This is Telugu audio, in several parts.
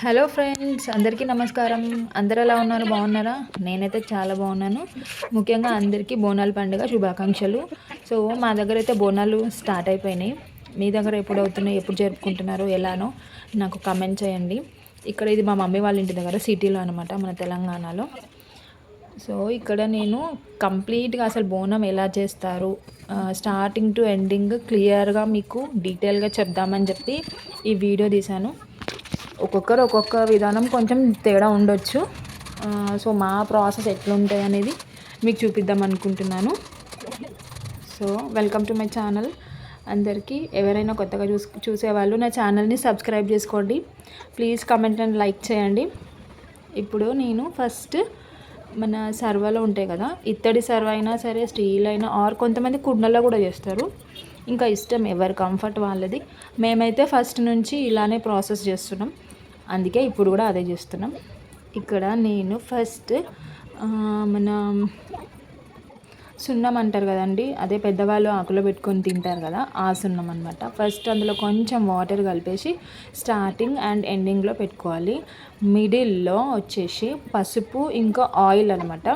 హలో ఫ్రెండ్స్, అందరికీ నమస్కారం. అందరు ఎలా ఉన్నారు? బాగున్నారా? నేనైతే చాలా బాగున్నాను. ముఖ్యంగా అందరికీ బోనాల పండుగ శుభాకాంక్షలు. సో మా దగ్గర అయితే బోనాలు స్టార్ట్ అయిపోయినాయి. మీ దగ్గర ఎప్పుడు అవుతున్నాయి, ఎప్పుడు జరుపుకుంటున్నారు, ఎలానో నాకు కమెంట్ చేయండి. ఇక్కడ ఇది మా మమ్మీ వాళ్ళ ఇంటి దగ్గర సిటీలో అనమాట, మన తెలంగాణలో. సో ఇక్కడ నేను కంప్లీట్గా అసలు బోనం ఎలా చేస్తారు స్టార్టింగ్ టు ఎండింగ్ క్లియర్గా మీకు డీటెయిల్గా చెప్దామని చెప్పి ఈ వీడియో తీశాను. ఒక్కొక్కరు ఒక్కొక్క విధానం కొంచెం తేడా ఉండొచ్చు. సో మా ప్రాసెస్ ఎట్లుంటాయి అనేది మీకు చూపిద్దాం అనుకుంటున్నాను. So welcome to my channel. అందరికీ ఎవరైనా కొత్తగా చూసేవాళ్ళు నా ఛానల్ని సబ్స్క్రైబ్ చేసుకోండి. ప్లీజ్ కమెంట్ అండ్ లైక్ చేయండి. ఇప్పుడు నేను ఫస్ట్ మన సర్వలో ఉంటాయి కదా, ఇత్తడి సర్వ అయినా సరే, స్టీల్ అయినా, ఆర్ కొంతమంది కుండల్లో కూడా చేస్తారు. ఇంకా ఇష్టం, ఎవరి కంఫర్ట్ వాళ్ళది. మేమైతే ఫస్ట్ నుంచి ఇలానే ప్రాసెస్ చేస్తున్నాం, అందుకే ఇప్పుడు కూడా అదే చేస్తున్నాం. ఇక్కడ నేను ఫస్ట్ మన సున్నం అంటారు కదండి, అదే పెద్దవాళ్ళు ఆకులో పెట్టుకొని తింటారు కదా, ఆ సున్నం అనమాట. ఫస్ట్ అందులో కొంచెం వాటర్ కలిపేసి స్టార్టింగ్ అండ్ ఎండింగ్లో పెట్టుకోవాలి. మిడిల్లో వచ్చేసి పసుపు ఇంకా ఆయిల్ అనమాట.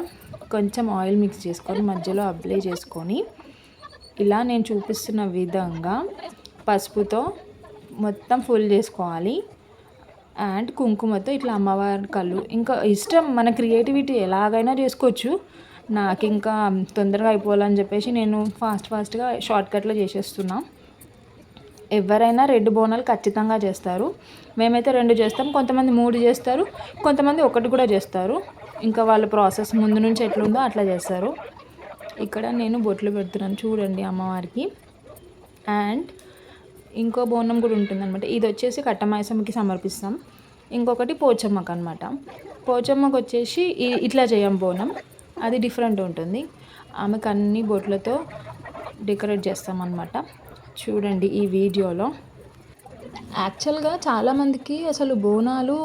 కొంచెం ఆయిల్ మిక్స్ చేసుకొని మధ్యలో అప్లై చేసుకొని ఇలా నేను చూపిస్తున్న విధంగా పసుపుతో మొత్తం ఫుల్ చేసుకోవాలి. అండ్ కుంకుమతో ఇట్లా అమ్మవారి కళ్ళు, ఇంకా ఇష్టం, మన క్రియేటివిటీ ఎలాగైనా చేసుకోవచ్చు. నాకు ఇంకా తొందరగా అయిపోవాలని చెప్పేసి నేను ఫాస్ట్గా షార్ట్కట్లో చేసేస్తున్నా. ఎవరైనా 2 బోనాలు ఖచ్చితంగా చేస్తారు. మేమైతే 2 చేస్తాం, కొంతమంది 3 చేస్తారు, కొంతమంది 1 కూడా చేస్తారు. ఇంకా వాళ్ళ ప్రాసెస్ ముందు నుంచి ఎట్లుందో అట్లా చేస్తారు. ఇక్కడ నేను బొట్లు పెడుతున్నాను చూడండి అమ్మవారికి. అండ్ ఇంకో బోనం కూడా ఉంటుందన్నమాట. ఇది వచ్చేసి కట్టమాయసమ్మకి సమర్పిస్తాం. ఇంకొకటి పోచమ్మకు అనమాట. పోచమ్మకు వచ్చేసి ఇట్లా చేయం బోనం, అది డిఫరెంట్ ఉంటుంది. ఆమెకు అన్ని బొట్లతో డెకరేట్ చేస్తామన్నమాట. చూడండి ఈ వీడియోలో. యాక్చువల్గా చాలామందికి అసలు బోనాలు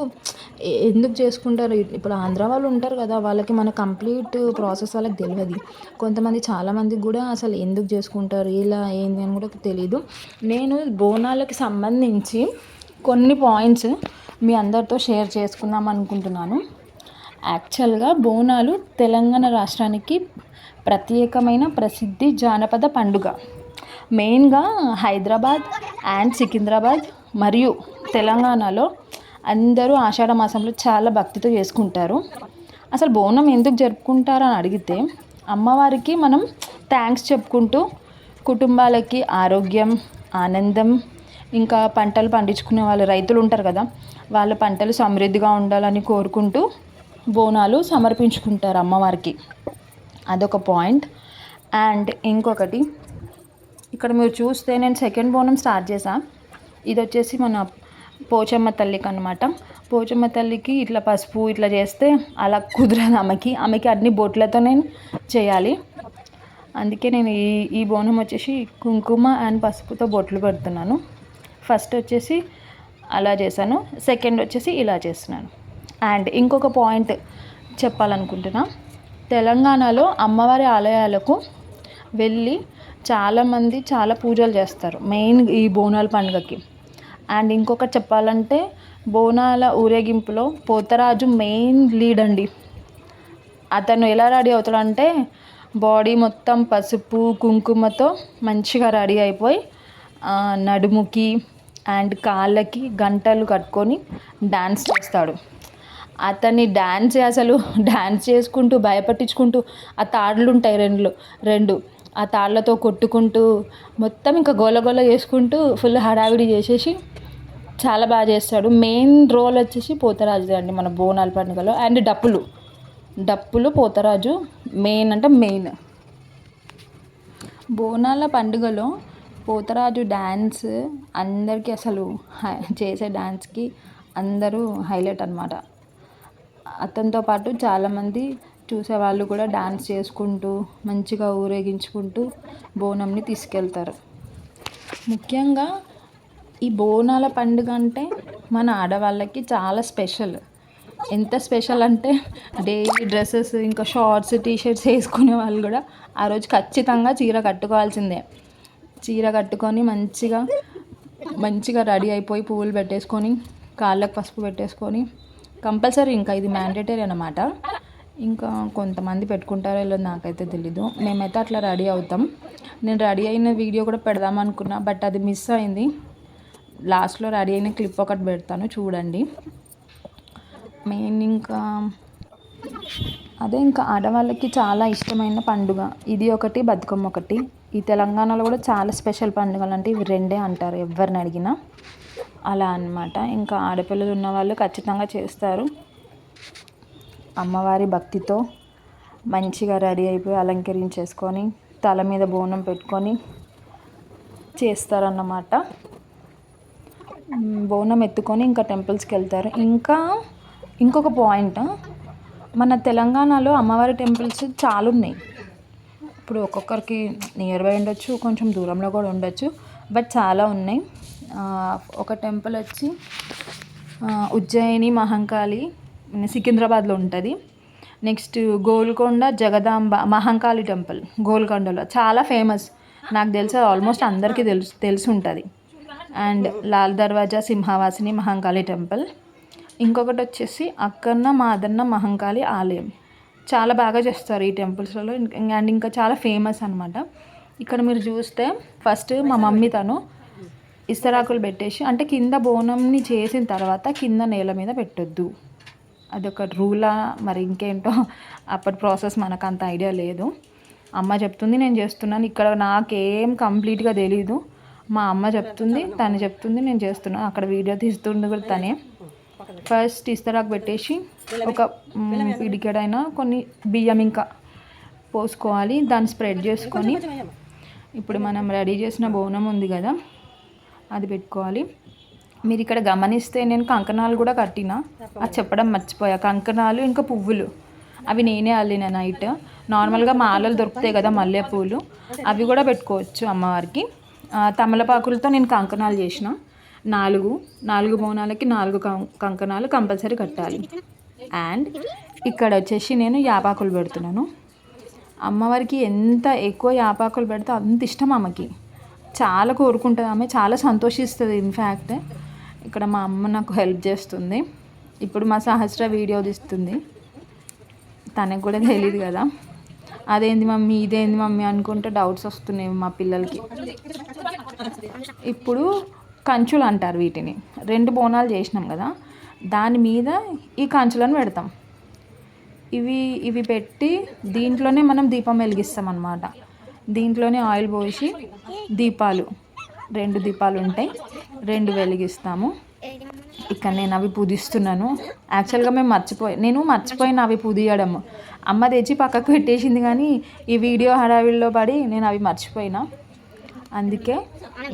ఎందుకు చేసుకుంటారు, ఇప్పుడు ఆంధ్ర వాళ్ళు ఉంటారు కదా, వాళ్ళకి మన కంప్లీట్ ప్రాసెస్ వాళ్ళకి తెలియదు. కొంతమంది చాలామందికి కూడా అసలు ఎందుకు చేసుకుంటారు, ఇలా ఏంది అని కూడా తెలియదు. నేను బోనాలకి సంబంధించి కొన్ని పాయింట్స్ మీ అందరితో షేర్ చేసుకుందాం అనుకుంటున్నాను. యాక్చువల్గా బోనాలు తెలంగాణ రాష్ట్రానికి ప్రత్యేకమైన ప్రసిద్ధి జానపద పండుగ. మెయిన్గా హైదరాబాద్ అండ్ సికింద్రాబాద్ మరియు తెలంగాణలో అందరూ ఆషాఢ మాసంలో చాలా భక్తితో చేసుకుంటారు. అసలు బోనం ఎందుకు జరుపుకుంటారని అడిగితే, అమ్మవారికి మనం థ్యాంక్స్ చెప్పుకుంటూ కుటుంబాలకి ఆరోగ్యం, ఆనందం, ఇంకా పంటలు పండించుకునే వాళ్ళు రైతులు ఉంటారు కదా, వాళ్ళ పంటలు సమృద్ధిగా ఉండాలని కోరుకుంటూ బోనాలు సమర్పించుకుంటారు అమ్మవారికి. అదొక పాయింట్. అండ్ ఇంకొకటి, ఇక్కడ మీరు చూస్తే నేను సెకండ్ బోనం స్టార్ట్ చేశాను. ఇది వచ్చేసి మన పోచమ్మ తల్లికి అనమాట. పోచమ్మ తల్లికి ఇట్లా పసుపు ఇట్లా చేస్తే అలా కుదరదు ఆమెకి అన్ని బొట్లతో చేయాలి. అందుకే నేను ఈ బోనం వచ్చేసి కుంకుమ అండ్ పసుపుతో బొట్లు పెడుతున్నాను. ఫస్ట్ వచ్చేసి అలా చేశాను, సెకండ్ వచ్చేసి ఇలా చేస్తున్నాను. అండ్ ఇంకొక పాయింట్ చెప్పాలనుకుంటున్నా, తెలంగాణలో అమ్మవారి ఆలయాలకు వెళ్ళి చాలామంది చాలా పూజలు చేస్తారు మెయిన్ ఈ బోనాల పండుగకి. అండ్ ఇంకొకటి చెప్పాలంటే, బోనాల ఊరేగింపులో పోతరాజు మెయిన్ లీడ్ అండి. అతను ఎలా రెడీ అవుతాడంటే, బాడీ మొత్తం పసుపు కుంకుమతో మంచిగా రెడీ అయిపోయి నడుముకి అండ్ కాళ్ళకి గంటలు కట్టుకొని డాన్స్ చేస్తాడు. అతన్ని డాన్స్ చేసుకుంటూ భయపట్టించుకుంటూ, ఆ తాడులు ఉంటాయి రెండు ఆ తాళ్ళతో కొట్టుకుంటూ మొత్తం ఇంకా గోలగోల చేసుకుంటూ ఫుల్ హడావిడి చేసేసి చాలా బాగా చేస్తాడు. మెయిన్ రోల్ వచ్చేసి పోతరాజుదే అండి మన బోనాల పండుగలో. అండ్ డప్పులు పోతరాజు మెయిన్ అంటే మెయిన్. బోనాల పండుగలో పోతరాజు డ్యాన్స్ అందరికీ అసలు చేసే డ్యాన్స్కి అందరూ హైలైట్ అనమాట. అతనితో పాటు చాలామంది చూసేవాళ్ళు కూడా డాన్స్ చేసుకుంటూ మంచిగా ఊరేగించుకుంటూ బోనంని తీసుకెళ్తారు. ముఖ్యంగా ఈ బోనాల పండుగ అంటే మన ఆడవాళ్ళకి చాలా స్పెషల్. ఎంత స్పెషల్ అంటే డైలీ డ్రెస్సెస్ ఇంకా షార్ట్స్ టీషర్ట్స్ వేసుకునే వాళ్ళు కూడా ఆ రోజు ఖచ్చితంగా చీర కట్టుకోవాల్సిందే. చీర కట్టుకొని మంచిగా రెడీ అయిపోయి పువ్వులు పెట్టేసుకొని కాళ్ళకు పసుపు పెట్టేసుకొని కంపల్సరీ, ఇంకా ఇది మ్యాండేటరీ అన్నమాట. ఇంకా కొంతమంది పెట్టుకుంటారో లేదో నాకైతే తెలీదు. మేమైతే అట్లా రెడీ అవుతాం. నేను రెడీ అయిన వీడియో కూడా పెడదాం అనుకున్నా, బట్ అది మిస్ అయింది. లాస్ట్లో రెడీ అయిన క్లిప్ ఒకటి పెడతాను చూడండి. మెయిన్ ఇంకా ఇంకా ఆడవాళ్ళకి చాలా ఇష్టమైన పండుగ ఇది ఒకటి, బతుకమ్మ ఒకటి. ఈ తెలంగాణలో కూడా చాలా స్పెషల్ పండుగలు అంటే ఇవి రెండే అంటారు ఎవరిని అడిగినా. అలా అన్నమాట. ఇంకా ఆడపిల్లలు ఉన్న వాళ్ళు ఖచ్చితంగా చేస్తారు. అమ్మవారి భక్తితో మంచిగా రెడీ అయిపోయి అలంకరించేసుకొని తల మీద బోనం పెట్టుకొని చేస్తారన్నమాట. బోనం ఎత్తుకొని ఇంకా టెంపుల్స్కి వెళ్తారు. ఇంకా ఇంకొక పాయింట్, మన తెలంగాణలో అమ్మవారి టెంపుల్స్ చాలా ఉన్నాయి. ఇప్పుడు ఒక్కొక్కరికి నియర్ బై ఉండొచ్చు, కొంచెం దూరంలో కూడా ఉండొచ్చు, బట్ చాలా ఉన్నాయి. ఒక టెంపుల్ వచ్చి ఉజ్జయిని మహంకాళి సికింద్రాబాద్లో ఉంటుంది. నెక్స్ట్ గోల్కొండ జగదాంబ మహంకాళి టెంపుల్ గోల్కొండలో చాలా ఫేమస్. నాకు తెలిసి ఆల్మోస్ట్ అందరికీ తెలిసి ఉంటుంది. అండ్ లాల్ దర్వాజా సింహవాసిని మహంకాళి టెంపుల్. ఇంకొకటి వచ్చేసి అక్కన్న మాదన్న మహంకాళి ఆలయం. చాలా బాగా చేస్తారు ఈ టెంపుల్స్లలో. అండ్ ఇంకా చాలా ఫేమస్ అనమాట. ఇక్కడ మీరు చూస్తే ఫస్ట్ మా మమ్మీ తను ఇస్తరాకులు పెట్టేసి, అంటే కింద బోనంని చేసిన తర్వాత కింద నేల మీద పెట్టొద్దు, అదొక రూలా మరి ఇంకేంటో, అప్పటి ప్రాసెస్ మనకు అంత ఐడియా లేదు. అమ్మ చెప్తుంది, నేను చేస్తున్నాను. ఇక్కడ నాకేం కంప్లీట్గా తెలీదు. మా అమ్మ చెప్తుంది, తను చెప్తుంది, నేను చేస్తున్నాను. అక్కడ వీడియో తీస్తుంది కూడా తనే. ఫస్ట్ ఇస్తరాకు పెట్టేసి ఒక పిడికెడైనా కొన్ని బియ్యం ఇంకా పోసుకోవాలి. దాన్ని స్ప్రెడ్ చేసుకొని ఇప్పుడు మనం రెడీ చేసిన బోనం ఉంది కదా అది పెట్టుకోవాలి. మీరు ఇక్కడ గమనిస్తే నేను కంకణాలు కూడా కట్టిన, అది చెప్పడం మర్చిపోయా. కంకణాలు ఇంకా పువ్వులు అవి నేనే అల్లిన నైట్. నార్మల్గా మాలలు దొరుకుతాయి కదా మల్లెపూలు, అవి కూడా పెట్టుకోవచ్చు అమ్మవారికి. తమలపాకులతో నేను కంకణాలు చేసిన. నాలుగు బోనాలకి 4 కంకణాలు కంపల్సరీ కట్టాలి. అండ్ ఇక్కడ వచ్చేసి నేను యాపాకులు పెడుతున్నాను. అమ్మవారికి ఎంత ఎక్కువ యాపాకులు పెడితే అంత ఇష్టం ఆమెకి. చాలా కోరుకుంటుంది ఆమె, చాలా సంతోషిస్తుంది. ఇన్ఫ్యాక్ట్ ఇక్కడ మా అమ్మ నాకు హెల్ప్ చేస్తుంది. ఇప్పుడు మా సహస్ర వీడియో తీస్తుంది, తనకు కూడా తెలియదు కదా. అదేంది మమ్మీ ఇదేంది మమ్మీ అనుకుంటే డౌట్స్ వస్తున్నాయి మా పిల్లలకి. ఇప్పుడు కంచులు అంటారు వీటిని. 2 బోనాలు చేసినాం కదా, దాని మీద ఈ కంచులను పెడతాం. ఇవి పెట్టి దీంట్లోనే మనం దీపం వెలిగిస్తాం అన్నమాట. దీంట్లోనే ఆయిల్ పోసి దీపాలు 2 దీపాలు ఉంటాయి, 2 వెలిగిస్తాము. ఇక్కడ నేను అవి పూజిస్తున్నాను. యాక్చువల్గా నేను మర్చిపోయిన అవి పూజియడం. అమ్మ తెచ్చి పక్కకు పెట్టేసింది, కానీ ఈ వీడియో హడావిడిలో పడి నేను అవి మర్చిపోయినా. అందుకే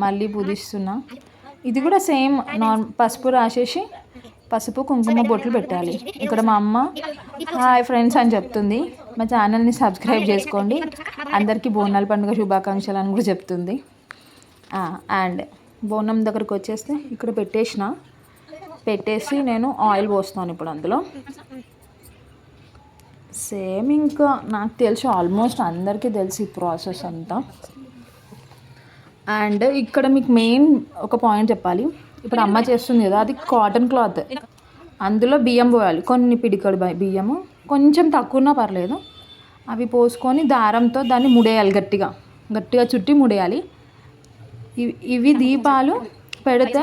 మళ్ళీ పూజిస్తున్నా. ఇది కూడా సేమ్ పసుపు రాసేసి పసుపు కుంకుమ బొట్లు పెట్టాలి. ఇక్కడ మా అమ్మ హాయ్ ఫ్రెండ్స్ అని చెప్తుంది. మా ఛానల్ని సబ్స్క్రైబ్ చేసుకోండి, అందరికీ బోనాల పండుగ శుభాకాంక్షలు అని కూడా చెప్తుంది. అండ్ బోనం దగ్గరకు వచ్చేస్తే ఇక్కడ పెట్టేసి నేను ఆయిల్ పోస్తాను ఇప్పుడు అందులో. సేమ్ ఇంకా నాకు తెలిసి ఆల్మోస్ట్ అందరికీ తెలిసి ఈ ప్రాసెస్ అంతా. అండ్ ఇక్కడ మీకు మెయిన్ ఒక పాయింట్ చెప్పాలి. ఇప్పుడు అమ్మ చేస్తుంది కదా, అది కాటన్ క్లాత్, అందులో బియ్యం పోయాలి. కొన్ని పిడికడు బియ్యము, కొంచెం తక్కువన్నా పర్లేదు. అవి పోసుకొని దారంతో దాన్ని ముడేయాలి, గట్టిగా చుట్టి ముడేయాలి. ఇవి దీపాలు పెడితే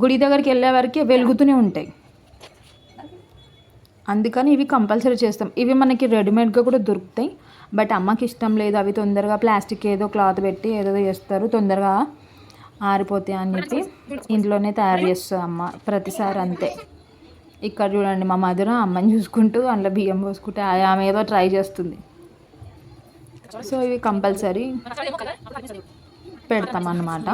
గుడి దగ్గరికి వెళ్ళే వరకు వెలుగుతూనే ఉంటాయి. అందుకని ఇవి కంపల్సరీ చేస్తాం. ఇవి మనకి రెడీమేడ్గా కూడా దొరుకుతాయి, బట్ అమ్మకి ఇష్టం లేదు. అవి తొందరగా ప్లాస్టిక్ ఏదో క్లాత్ పెట్టి ఏదో చేస్తారు, తొందరగా ఆరిపోతాయి అని చెప్పి ఇంట్లోనే తయారు చేస్తుంది అమ్మ ప్రతిసారి. అంతే. ఇక్కడ చూడండి మా మధుర అమ్మని చూసుకుంటూ అందులో బియ్యం పోసుకుంటే ఆమె ఏదో ట్రై చేస్తుంది. సో ఇవి కంపల్సరీ పెడతామన్నమాట.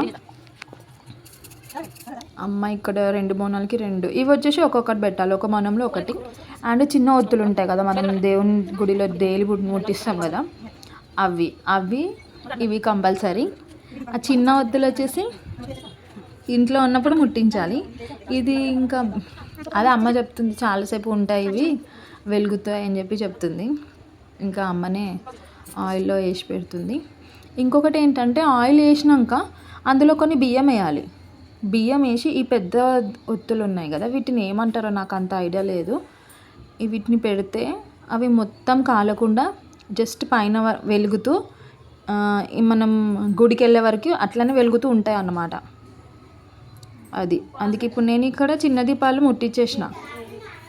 అమ్మ ఇక్కడ 2 బోనాలకి 2 ఇవి వచ్చేసి ఒక్కొక్కటి పెట్టాలి, ఒక బోనంలో ఒకటి. అండ్ చిన్న ఒత్తులు ఉంటాయి కదా, మనం దేవుని గుడిలో డైలీ ముట్టిస్తాం కదా, ఇవి కంపల్సరీ. ఆ చిన్న ఒత్తులు వచ్చేసి ఇంట్లో ఉన్నప్పుడు ముట్టించాలి. ఇది ఇంకా అదే అమ్మ చెప్తుంది, చాలాసేపు ఉంటాయి ఇవి వెలుగుతాయి అని చెప్పి చెప్తుంది. ఇంకా అమ్మనే ఆయిల్లో వేసి పెడుతుంది. ఇంకొకటి ఏంటంటే ఆయిల్ వేసినాక అందులో కొన్ని బియ్యం వేయాలి. బియ్యం వేసి ఈ పెద్ద ఒత్తులు ఉన్నాయి కదా, వీటిని ఏమంటారో నాకు అంత ఐడియా లేదు. వీటిని పెడితే అవి మొత్తం కాలకుండా జస్ట్ పైన వెలుగుతూ మనం గుడికి వెళ్ళే వరకు అట్లనే వెలుగుతూ ఉంటాయి అన్నమాట. అందుకే ఇప్పుడు నేను ఇక్కడ చిన్న దీపాలు ముట్టించేసిన.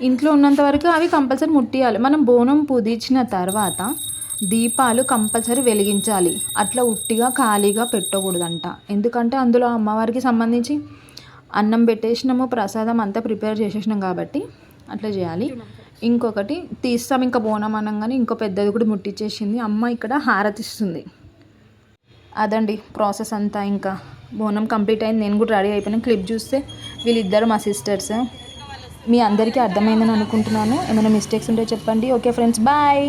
ఇంట్లో ఉన్నంత వరకు అవి కంపల్సరీ ముట్టియాలి. మనం బోనం పూజించిన తర్వాత దీపాలు కంపల్సరీ వెలిగించాలి. అట్లా ఉట్టిగా ఖాళీగా పెట్టకూడదంట. ఎందుకంటే అందులో అమ్మవారికి సంబంధించి అన్నం పెట్టేసినాము, ప్రసాదం అంతా ప్రిపేర్ చేసేసినాం కాబట్టి అట్లా చేయాలి. ఇంకొకటి తీస్తాం, ఇంకా బోనం అనగానే ఇంకో పెద్దది కూడా ముట్టించేసింది అమ్మ. ఇక్కడ హారతిస్తుంది. అదండి ప్రాసెస్ అంతా. ఇంకా బోనం కంప్లీట్ అయింది, నేను కూడా రెడీ అయిపోయినా. క్లిప్ చూస్తే వీళ్ళిద్దరు మా సిస్టర్స్. మీ అందరికీ అర్థమైందని అనుకుంటున్నాను. ఏమైనా మిస్టేక్స్ ఉంటే చెప్పండి. Okay friends, bye.